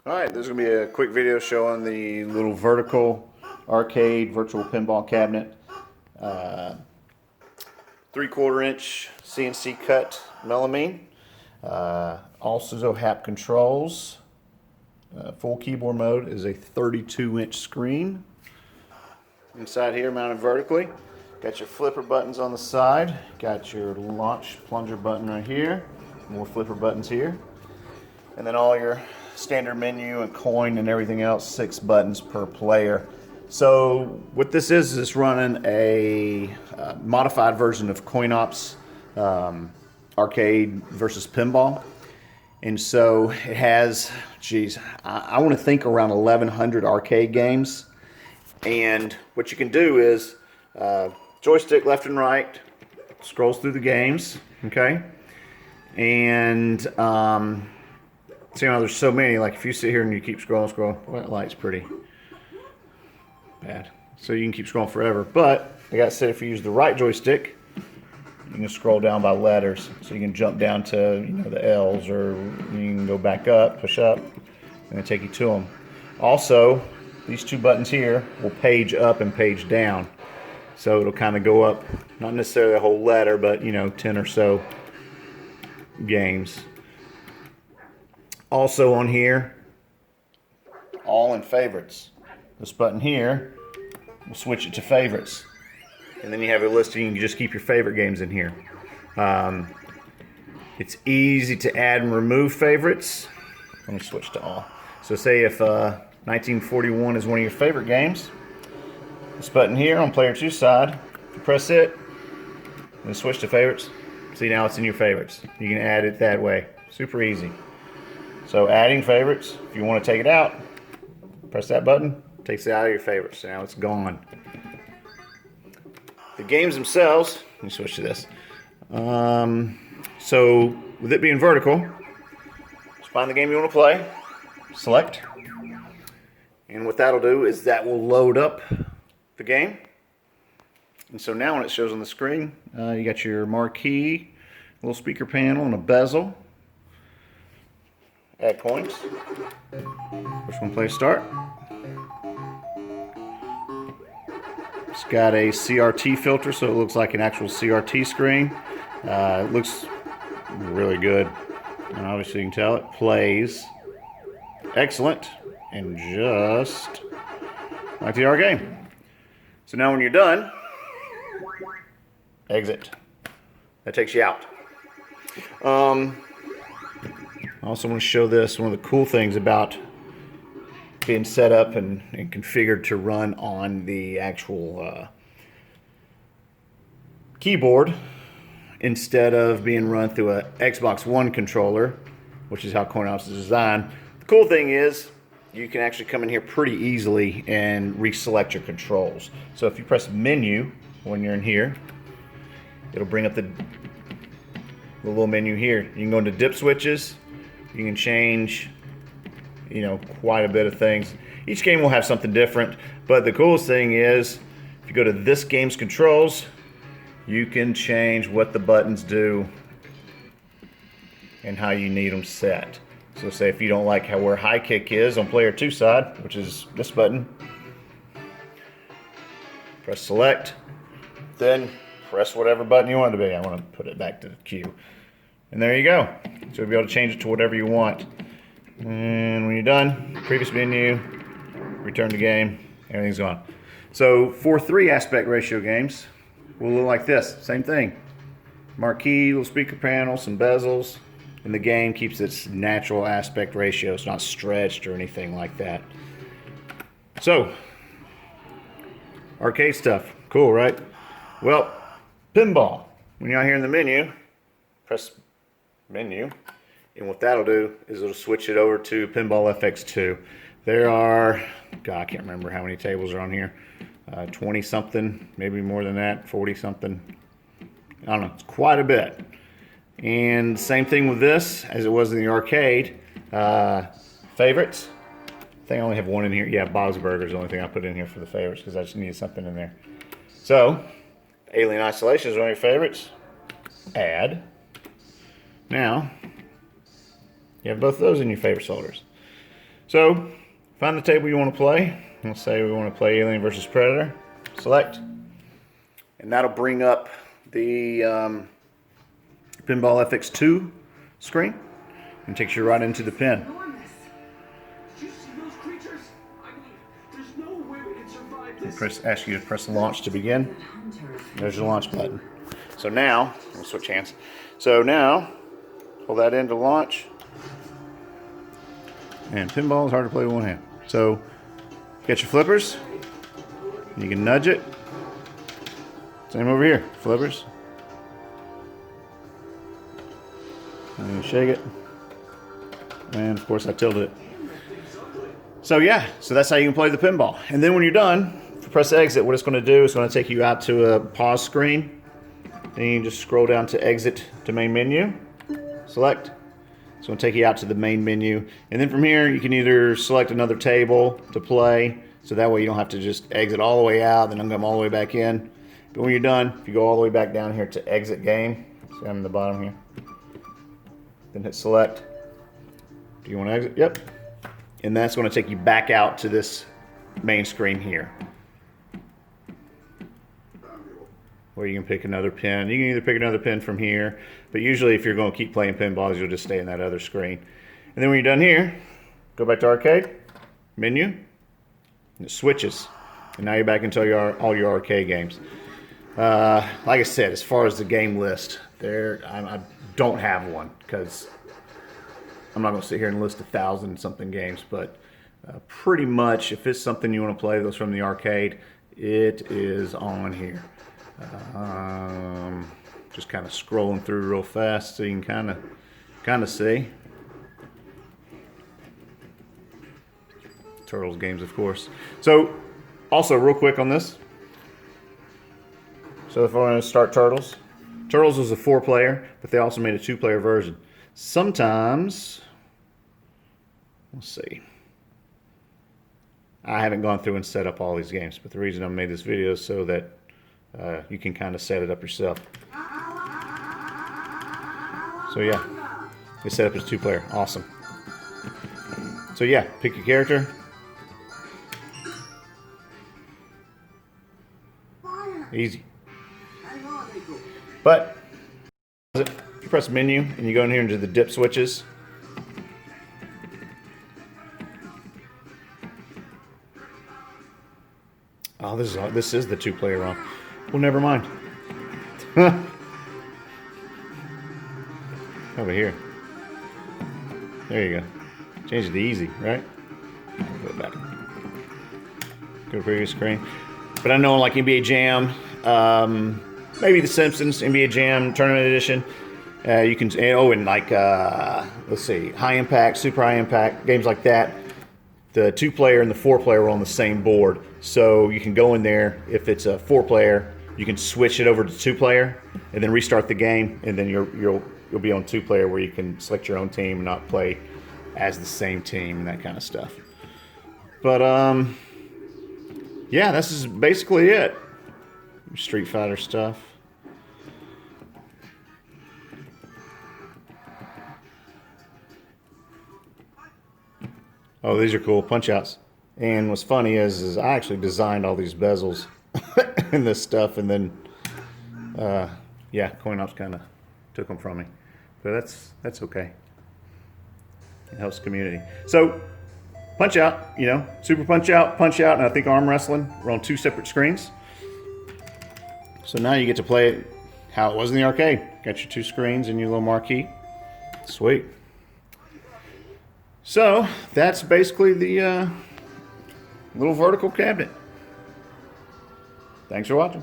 Alright, this is going to be a quick video showing the little vertical arcade virtual pinball cabinet. 3/4 inch CNC cut melamine. All hap controls. Full keyboard mode is a 32-inch screen. Inside here, mounted vertically. Got your flipper buttons on the side. Got your launch plunger button right here. More flipper buttons here. And then all your standard menu and coin and everything else, 6 buttons per player. So what this is it's running a modified version of CoinOps arcade versus pinball. And so it has, geez, I want to think around 1,100 arcade games. And what you can do is joystick left and right, scrolls through the games, okay? And so, you know, there's so many, like if you sit here and you keep scrolling, well, that light's pretty bad. So you can keep scrolling forever. But I got said if you use the right joystick, you can scroll down by letters. So you can jump down to, you know, the L's, or you can go back up, push up, and then take you to them. Also, these 2 buttons here will page up and page down. So it'll kind of go up, not necessarily a whole letter, but, you know, 10 or so games. Also on here, all in favorites. This button here will switch it to favorites. And then you have a listing, you can just keep your favorite games in here. It's easy to add and remove favorites. Let me switch to all. So say if 1941 is one of your favorite games, this button here on player 2 side, if you press it, and switch to favorites, see now it's in your favorites. You can add it that way. Super easy. So adding favorites, if you want to take it out, press that button, takes it out of your favorites. Now it's gone. The games themselves, let me switch to this. So with it being vertical, just find the game you want to play, select, and what that'll do is that will load up the game. And so now when it shows on the screen, you got your marquee, little speaker panel, and a bezel. Add coins. First one, play start. It's got a CRT filter, so it looks like an actual CRT screen. It looks really good. And obviously you can tell it plays excellent and just like the R game. So now when you're done, exit. That takes you out. I also want to show this. One of the cool things about being set up and configured to run on the actual keyboard instead of being run through a Xbox One controller, which is how CoinOps is designed. The cool thing is you can actually come in here pretty easily and reselect your controls. So if you press menu when you're in here, it'll bring up the little menu here. You can go into dip switches. You can change, you know, quite a bit of things. Each game will have something different, but the coolest thing is if you go to this game's controls, you can change what the buttons do and how you need them set. So say if you don't like where high kick is on player 2 side, which is this button, press select, then press whatever button you want it to be. I want to put it back to the queue. And there you go. So you'll be able to change it to whatever you want. And when you're done, previous menu, return to game, everything's gone. So for 3 aspect ratio games, will look like this. Same thing. Marquee, little speaker panel, some bezels, and the game keeps its natural aspect ratio. It's not stretched or anything like that. So, arcade stuff. Cool, right? Well, pinball. When you're out here in the menu, press menu, and what that'll do is it'll switch it over to Pinball FX2. There are, God, I can't remember how many tables are on here. 20 something, maybe more than that, 40 something. I don't know, it's quite a bit. And same thing with this as it was in the arcade. Favorites. I think I only have one in here. Yeah, Bob's Burger is the only thing I put in here for the favorites because I just needed something in there. So, Alien Isolation is one of your favorites. Add. Now, you have both of those in your favorites folders. So find the table you want to play. Let's say we want to play Alien versus Predator. Select. And that'll bring up the Pinball FX2 screen and takes you right into the pin. Ask you to press the launch to begin. There's your launch button. So now, we'll switch hands. So now, pull that in to launch. And pinball is hard to play with one hand. So, get your flippers. You can nudge it. Same over here, flippers. And you shake it. And of course I tilted it. So yeah, so that's how you can play the pinball. And then when you're done, if you press exit, what it's going to do is going to take you out to a pause screen. Then you can just scroll down to exit to main menu. Select. It's going to take you out to the main menu. And then from here, you can either select another table to play. So that way you don't have to just exit all the way out, then come all the way back in. But when you're done, if you go all the way back down here to exit game, see I'm in the bottom here. Then hit select. Do you want to exit? Yep. And that's going to take you back out to this main screen here, where you can pick another pin. You can either pick another pin from here, but usually if you're going to keep playing pinballs, you'll just stay in that other screen. And then when you're done here, go back to arcade, menu, and it switches. And now you're back into all your arcade games. Like I said, as far as the game list, I don't have one because I'm not going to sit here and list 1,000 something games, but pretty much if it's something you want to play, those from the arcade, it is on here. Just kind of scrolling through real fast so you can kind of see. Turtles games, of course. So also real quick on this. So if I want to start Turtles. Turtles was a 4-player, but they also made a 2-player version. Sometimes, let's see. I haven't gone through and set up all these games, but the reason I made this video is so that you can kind of set it up yourself. So yeah, it's set up as 2-player. Awesome. So yeah, pick your character. Easy. But if you press menu and you go in here into the dip switches, oh, this is the 2-player ROM. Well, never mind. Over here. There you go. Change it to easy, right? Go back. Go to previous screen. But I know like NBA Jam, maybe The Simpsons, NBA Jam Tournament Edition. You can, and like, let's see, High Impact, Super High Impact, games like that. The 2-player and the 4-player are on the same board. So you can go in there, if it's a 4-player, you can switch it over to 2-player and then restart the game, and then you'll be on 2-player where you can select your own team and not play as the same team and that kind of stuff. But yeah, this is basically it. Street Fighter stuff. Oh, these are cool punch outs. And what's funny is I actually designed all these bezels and this stuff, and then yeah, CoinOps kind of took them from me, but that's okay. It helps the community. So punch out, super punch out, and I think arm wrestling. We're on 2 separate screens. So now you get to play it how it was in the arcade. Got your 2 screens and your little marquee. Sweet. So that's basically the little vertical cabinet. Thanks for watching.